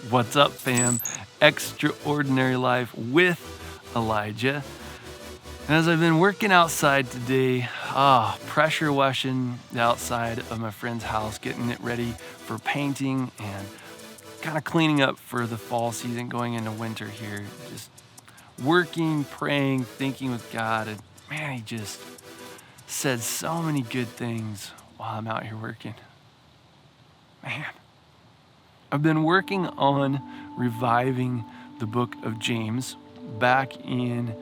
What's up, fam? Extraordinary Life with Elijah. And as I've been working outside today, pressure washing the outside of my friend's house, getting it ready for painting and kind of cleaning up for the fall season, going into winter here. Just working, praying, thinking with God. And man, he just said so many good things while I'm out here working. Man. I've been working on reviving the book of James back in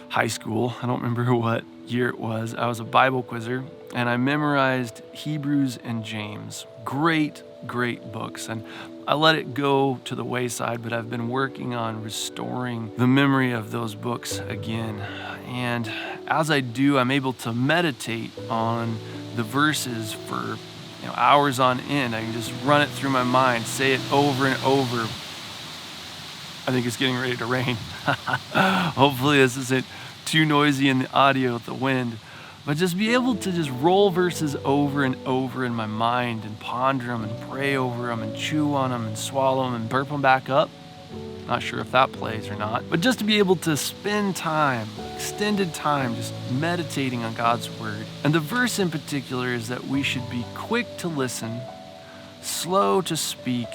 high school. I don't remember what year it was. I was a Bible quizzer and I memorized Hebrews and James. Great books. And I let it go to the wayside, but I've been working on restoring the memory of those books again. And as I do, I'm able to meditate on the verses for hours on end. I can just run it through my mind, say it over and over. I think it's getting ready to rain. Hopefully this isn't too noisy in the audio with the wind, but just be able to just roll verses over and over in my mind and ponder them and pray over them and chew on them and swallow them and burp them back up. Not sure if that plays or not, but just to be able to spend time, extended time, just meditating on God's word. And the verse in particular is that we should be quick to listen, slow to speak,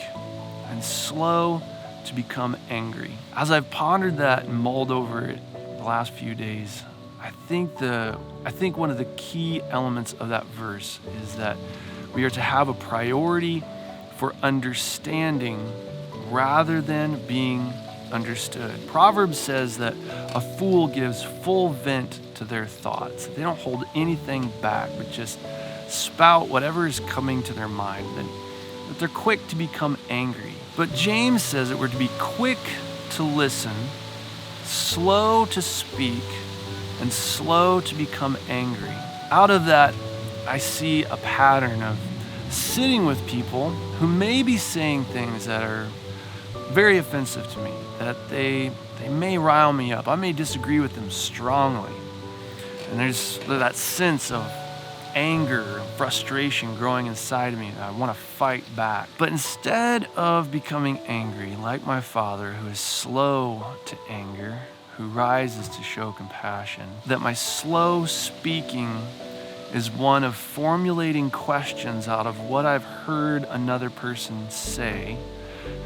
and slow to become angry. As I've pondered that and mulled over it the last few days, I think one of the key elements of that verse is that we are to have a priority for understanding rather than being understood. Proverbs says that a fool gives full vent to their thoughts. They don't hold anything back, but just spout whatever is coming to their mind, and that they're quick to become angry. But James says that we're to be quick to listen, slow to speak, and slow to become angry. Out of that, I see a pattern of sitting with people who may be saying things that are very offensive to me, that they may rile me up. I may disagree with them strongly. And there's that sense of anger and frustration growing inside of me that I want to fight back. But instead of becoming angry, like my Father, who is slow to anger, who rises to show compassion, that my slow speaking is one of formulating questions out of what I've heard another person say,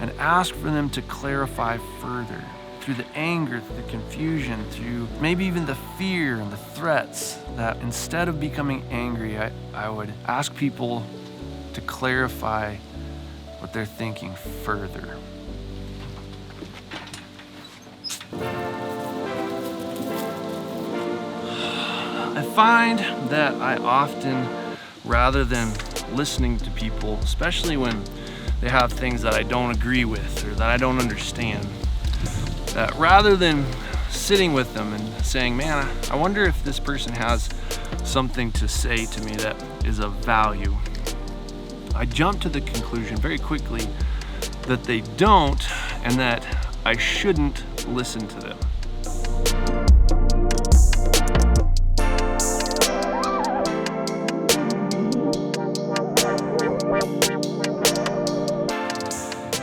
and ask for them to clarify further through the anger, through the confusion, through maybe even the fear and the threats, that instead of becoming angry, I would ask people to clarify what they're thinking further. I find that I often, rather than listening to people, especially when they have things that I don't agree with or that I don't understand, that rather than sitting with them and saying, man, I wonder if this person has something to say to me that is of value, I jump to the conclusion very quickly that they don't, and that I shouldn't listen to them.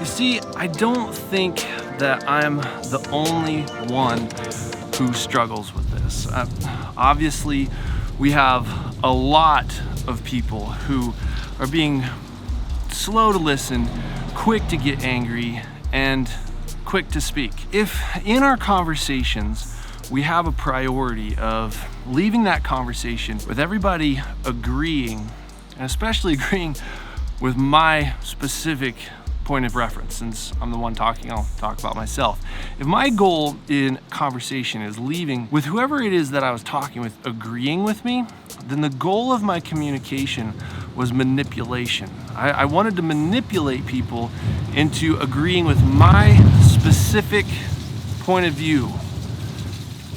See, I don't think that I'm the only one who struggles with this. Obviously, we have a lot of people who are being slow to listen, quick to get angry, and quick to speak. If in our conversations we have a priority of leaving that conversation with everybody agreeing, and especially agreeing with my specific point of reference, since I'm the one talking, I'll talk about myself. If my goal in conversation is leaving with whoever it is that I was talking with agreeing with me, then the goal of my communication was manipulation. I wanted to manipulate people into agreeing with my specific point of view.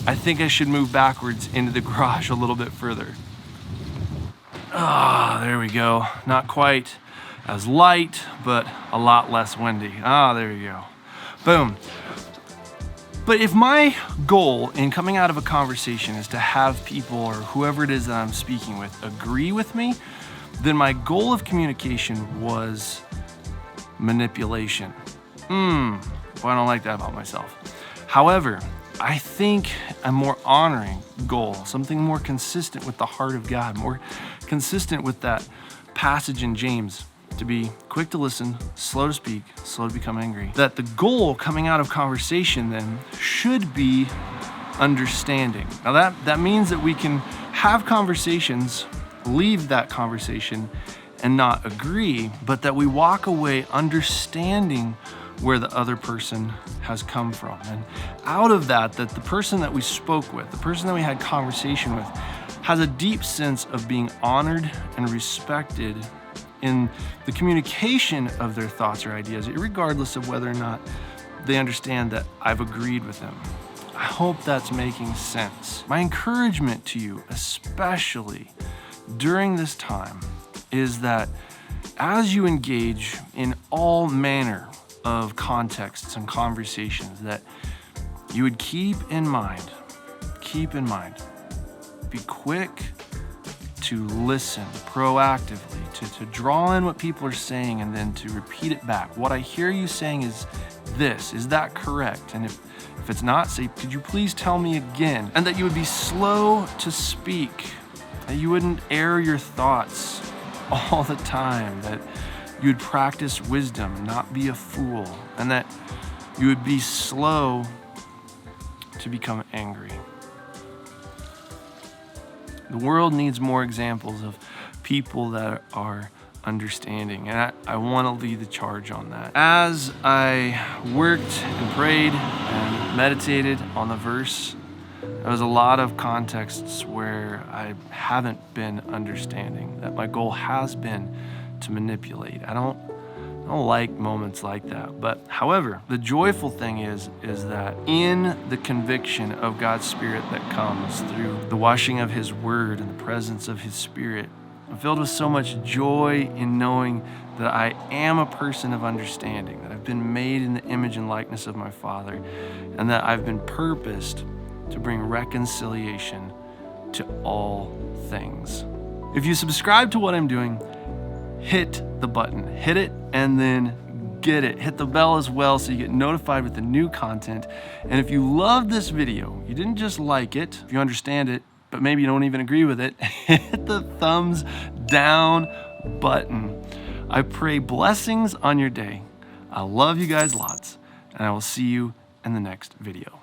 I think I should move backwards into the garage a little bit further. There we go. Not quite as light, but a lot less windy. There you go. Boom. But if my goal in coming out of a conversation is to have people or whoever it is that I'm speaking with agree with me, then my goal of communication was manipulation. Well, I don't like that about myself. However, I think a more honoring goal, something more consistent with the heart of God, more consistent with that passage in James, to be quick to listen, slow to speak, slow to become angry. That the goal coming out of conversation then should be understanding. Now that means that we can have conversations, leave that conversation and not agree, but that we walk away understanding where the other person has come from. And out of that the person that we spoke with, the person that we had conversation with, has a deep sense of being honored and respected in the communication of their thoughts or ideas, regardless of whether or not they understand that I've agreed with them. I hope that's making sense. My encouragement to you, especially during this time, is that as you engage in all manner of contexts and conversations, that you would keep in mind, be quick to listen proactively, to draw in what people are saying and then to repeat it back. What I hear you saying is this, is that correct? And if it's not, say, could you please tell me again? And that you would be slow to speak, that you wouldn't air your thoughts all the time, that you would practice wisdom, not be a fool, and that you would be slow to become angry. The world needs more examples of people that are understanding, and I want to lead the charge on that. As I worked and prayed and meditated on the verse, there was a lot of contexts where I haven't been understanding, that my goal has been to manipulate. I don't like moments like that. But however, the joyful thing is that in the conviction of God's Spirit that comes through the washing of His Word and the presence of His Spirit, I'm filled with so much joy in knowing that I am a person of understanding, that I've been made in the image and likeness of my Father, and that I've been purposed to bring reconciliation to all things. If you subscribe to what I'm doing, hit the button, hit it, and then get it. Hit the bell as well so you get notified with the new content. And if you love this video, you didn't just like it, if you understand it, but maybe you don't even agree with it, hit the thumbs down button. I pray blessings on your day. I love you guys lots, and I will see you in the next video.